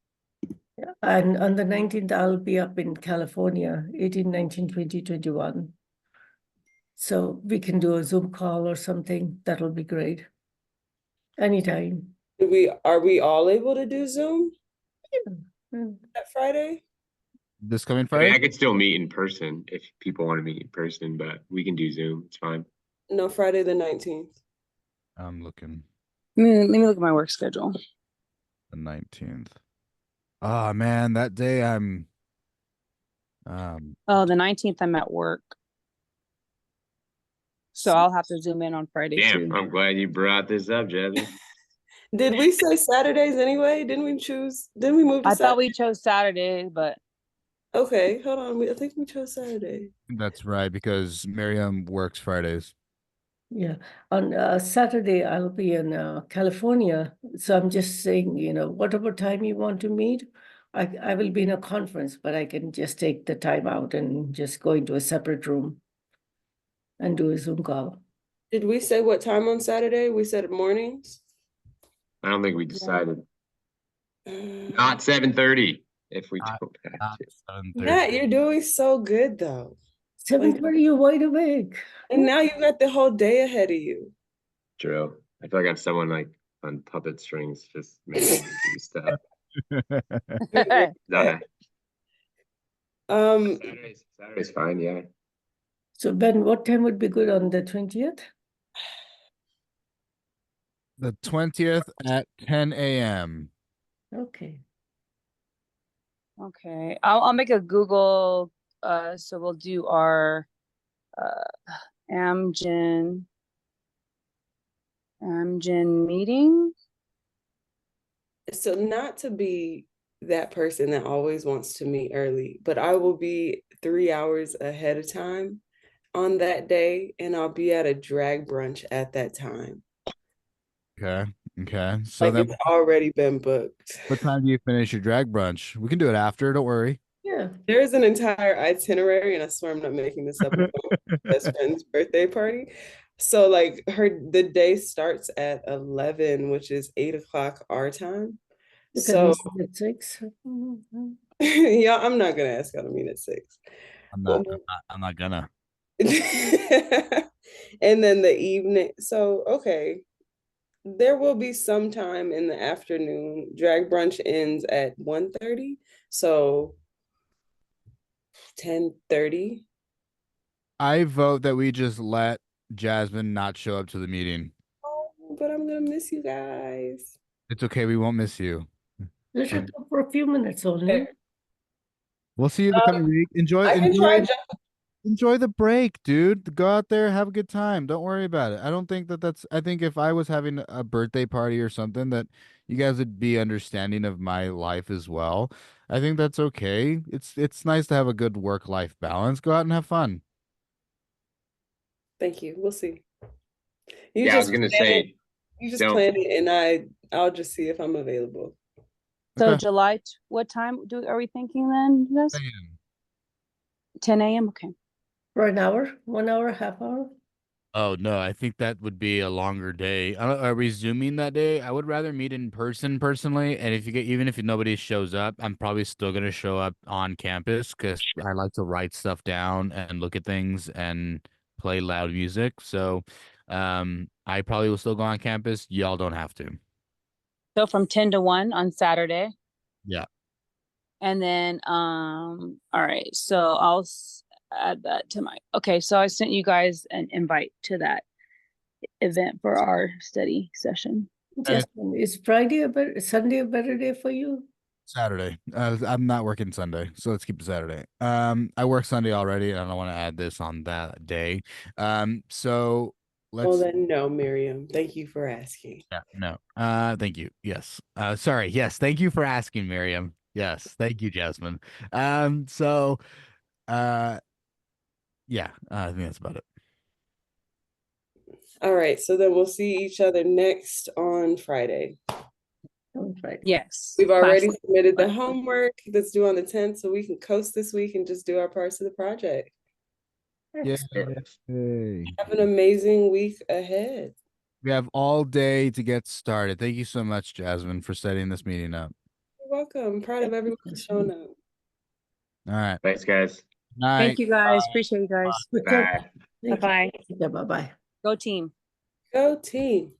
[SPEAKER 2] Yeah. And on the 19th, I'll be up in California, 18, 19, 20, 21. So we can do a Zoom call or something. That'll be great. Anytime.
[SPEAKER 3] Are we all able to do Zoom
[SPEAKER 2] Yeah.
[SPEAKER 3] that Friday?
[SPEAKER 1] This coming
[SPEAKER 5] I mean,
[SPEAKER 1] Friday?
[SPEAKER 5] I could still meet in person if people want to meet in person, but we can do Zoom. It's fine.
[SPEAKER 3] No, Friday the 19th.
[SPEAKER 1] I'm looking.
[SPEAKER 4] Let me look at my work schedule.
[SPEAKER 1] The 19th. Oh man, that day I'm
[SPEAKER 4] Oh, the 19th, I'm at work. So I'll have to Zoom in on Friday
[SPEAKER 5] Damn,
[SPEAKER 4] too.
[SPEAKER 5] I'm glad you brought this up, Jasmine.
[SPEAKER 3] Did we say Saturdays anyway? Didn't we move to
[SPEAKER 4] I thought
[SPEAKER 3] Saturday?
[SPEAKER 4] we chose Saturday, but
[SPEAKER 3] Okay, hold on. I think we chose Saturday.
[SPEAKER 1] that's right because Miriam works Fridays.
[SPEAKER 2] Yeah. On Saturday, I'll be in California. So I'm just saying, whatever time you want to meet, I will be in a conference, but I can just take the time out and just go into a separate room and do a Zoom call.
[SPEAKER 3] Did we say what time on Saturday? We said mornings?
[SPEAKER 5] I don't think we decided.
[SPEAKER 3] Uh,
[SPEAKER 5] Not 7:30 if we
[SPEAKER 1] Not-
[SPEAKER 5] don't have
[SPEAKER 1] Not
[SPEAKER 5] to.
[SPEAKER 1] 7:30.
[SPEAKER 3] Matt, you're doing so good though.
[SPEAKER 2] 7:30, you're wide awake.
[SPEAKER 3] And now you got the whole day ahead of you.
[SPEAKER 5] True. I feel like I have someone like on puppet strings just making me do stuff. No.
[SPEAKER 3] Um,
[SPEAKER 5] Saturday's fine, yeah.
[SPEAKER 2] So Ben, what time would be good on the 20th?
[SPEAKER 1] The 20th at 10 a.m.
[SPEAKER 2] Okay.
[SPEAKER 4] okay. I'll make a Google. So we'll do our Amgen meeting.
[SPEAKER 3] so not to be that person that always wants to meet early, but I will be 3 hours ahead of time on that day, and I'll be at a drag brunch at that time.
[SPEAKER 1] Okay. Okay. So
[SPEAKER 3] Like
[SPEAKER 1] then
[SPEAKER 3] it's already been booked.
[SPEAKER 1] what time do you finish your drag brunch? We can do it after, don't worry.
[SPEAKER 2] Yeah.
[SPEAKER 3] There's an entire itinerary, and I swear I'm not making this up. I'm going to my best friend's birthday party. So like the day starts at 11, which is 8 o'clock our time.
[SPEAKER 2] You can
[SPEAKER 3] So
[SPEAKER 2] meet at 6. Mhm.
[SPEAKER 3] yeah, I'm not gonna ask how to meet at 6.
[SPEAKER 1] I'm
[SPEAKER 3] Well,
[SPEAKER 1] not I'm not gonna.
[SPEAKER 3] and then the evening. So okay, there will be some time in the afternoon. Drag brunch ends at 1:30. So 10:30.
[SPEAKER 1] I vote that we just let Jasmine not show up to the meeting.
[SPEAKER 3] Oh, but I'm gonna miss you guys.
[SPEAKER 1] It's okay, we won't miss you.
[SPEAKER 2] Let her go for a few minutes only.
[SPEAKER 1] We'll see you the coming week. Enjoy
[SPEAKER 3] I can try.
[SPEAKER 1] enjoy the break, dude. Go out there, have a good time. Don't worry about it. I don't think that's I think if I was having a birthday party or something that you guys would be understanding of my life as well. I think that's okay. It's nice to have a good work-life balance. Go out and have fun.
[SPEAKER 3] Thank you. We'll see. You
[SPEAKER 5] Yeah, I was
[SPEAKER 3] just
[SPEAKER 5] gonna
[SPEAKER 3] plan it.
[SPEAKER 5] say,
[SPEAKER 3] You just
[SPEAKER 5] don't.
[SPEAKER 3] plan it, and I'll just see if I'm available.
[SPEAKER 4] So
[SPEAKER 1] Okay.
[SPEAKER 4] July, what time are we thinking then, you guys?
[SPEAKER 1] 10 a.m.
[SPEAKER 4] 10 a.m. Okay.
[SPEAKER 2] For an hour, 1 hour, half hour.
[SPEAKER 1] Oh no, I think that would be a longer day. Are we zooming that day? I would rather meet in person personally, and if you get even if nobody shows up, I'm probably still gonna show up on campus because I like to write stuff down and look at things and play loud music. So, I probably will still go on campus. Y'all don't have to.
[SPEAKER 4] So from 10 to 1 on Saturday.
[SPEAKER 1] Yeah.
[SPEAKER 4] And then, all right. So add that to my, okay. So I sent you guys an invite to that event for our study session.
[SPEAKER 2] Justin, is Sunday a better day for you?
[SPEAKER 1] Saturday. I'm not working Sunday, so let's keep it Saturday. I work Sunday already, and I don't want to add this on that day. So
[SPEAKER 3] Well,
[SPEAKER 1] let's,
[SPEAKER 3] then, no, Miriam. Thank you for asking.
[SPEAKER 6] Yeah, no. Thank you. Yes. Sorry. Yes. Thank you for asking, Miriam. Yes. Thank you, Jasmine. So, yeah, I think that's about it.
[SPEAKER 3] All right. So then we'll see each other next on Friday.
[SPEAKER 2] Right.
[SPEAKER 4] Yes.
[SPEAKER 3] We've already
[SPEAKER 4] Class-
[SPEAKER 3] submitted the homework that's due on the 10th, so we can coast this week and just do our parts of the project.
[SPEAKER 2] Excellent.
[SPEAKER 1] yay.
[SPEAKER 3] Have an amazing week ahead.
[SPEAKER 1] We have all day to get started. Thank you so much, Jasmine, for setting this meeting up.
[SPEAKER 3] You're welcome. I'm proud of everyone who's shown up.
[SPEAKER 1] All right.
[SPEAKER 5] Thanks, guys.
[SPEAKER 1] Night.
[SPEAKER 4] Thank you guys. Appreciate you guys.
[SPEAKER 3] Good.
[SPEAKER 5] Bye.
[SPEAKER 2] Thank
[SPEAKER 4] Bye-bye.
[SPEAKER 2] you. Yeah, bye-bye.
[SPEAKER 4] Go team.
[SPEAKER 3] Go team.